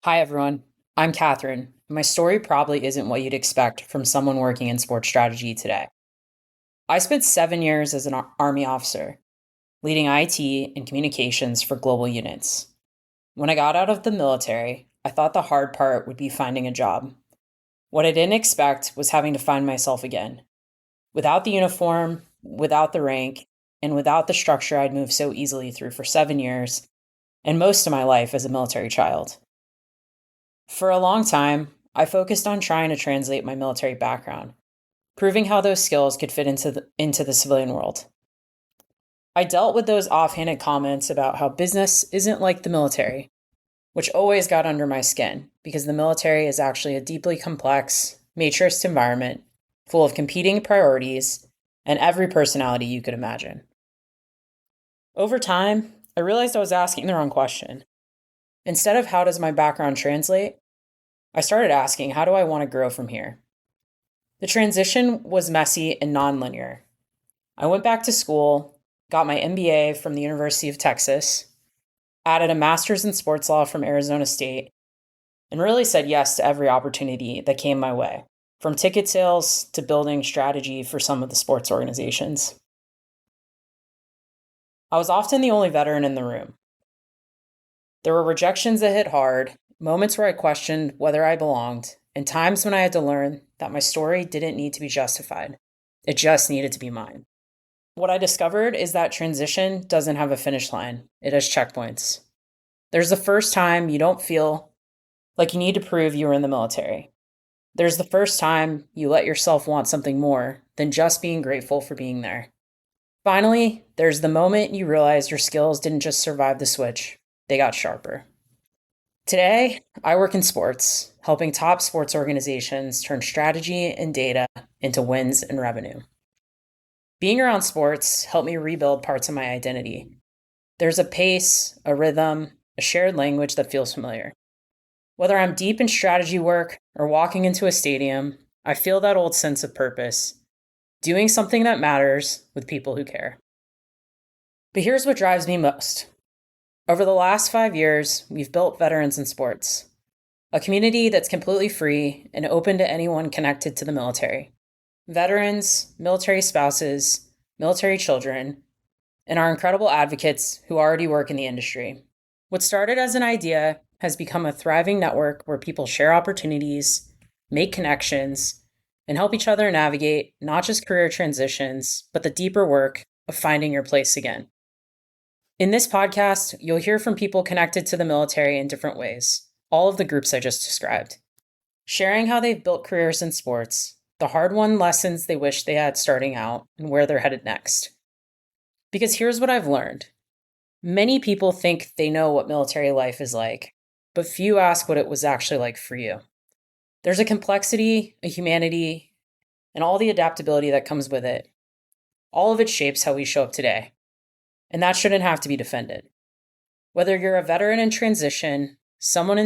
Hi, everyone. I'm Katherine. My story probably isn't what you'd expect from someone working in sports strategy today. I spent 7 years as an Army officer, leading IT and communications for global units. When I got out of the military, I thought the hard part would be finding a job. What I didn't expect was having to find myself again, without the uniform, without the rank, and without the structure I'd moved so easily through for 7 years and most of my life as a military child. For a long time, I focused on trying to translate my military background, proving how those skills could fit into the civilian world. I dealt with those offhanded comments about how business isn't like the military, which always got under my skin because the military is actually a deeply complex, matrixed environment full of competing priorities and every personality you could imagine. Over time, I realized I was asking the wrong question. Instead of how does my background translate, I started asking, how do I want to grow from here? The transition was messy and nonlinear. I went back to school, got my MBA from the University of Texas, added a master's in sports law from Arizona State, and really said yes to every opportunity that came my way, from ticket sales to building strategy for some of the sports organizations. I was often the only veteran in the room. There were rejections that hit hard, moments where I questioned whether I belonged, and times when I had to learn that my story didn't need to be justified. It just needed to be mine. What I discovered is that transition doesn't have a finish line, it has checkpoints. There's the first time you don't feel like you need to prove you were in the military. There's the first time you let yourself want something more than just being grateful for being there. Finally, there's the moment you realize your skills didn't just survive the switch, they got sharper. Today, I work in sports, helping top sports organizations turn strategy and data into wins and revenue. Being around sports helped me rebuild parts of my identity. There's a pace, a rhythm, a shared language that feels familiar. Whether I'm deep in strategy work or walking into a stadium, I feel that old sense of purpose, doing something that matters with people who care. But here's what drives me most. Over the last 5 years, we've built veterans in sports, a community that's completely free and open to anyone connected to the military. Veterans, military spouses, military children, and our incredible advocates who already work in the industry. What started as an idea has become a thriving network where people share opportunities, make connections, and help each other navigate not just career transitions, but the deeper work of finding your place again. In this podcast, you'll hear from people connected to the military in different ways, all of the groups I just described, sharing how they've built careers in sports, the hard-won lessons they wish they had starting out, and where they're headed next. Because here's what I've learned. Many people think they know what military life is like, but few ask what it was actually like for you. There's a complexity, a humanity, and all the adaptability that comes with it. All of it shapes how we show up today. And that shouldn't have to be defended. Whether you're a veteran in transition, someone in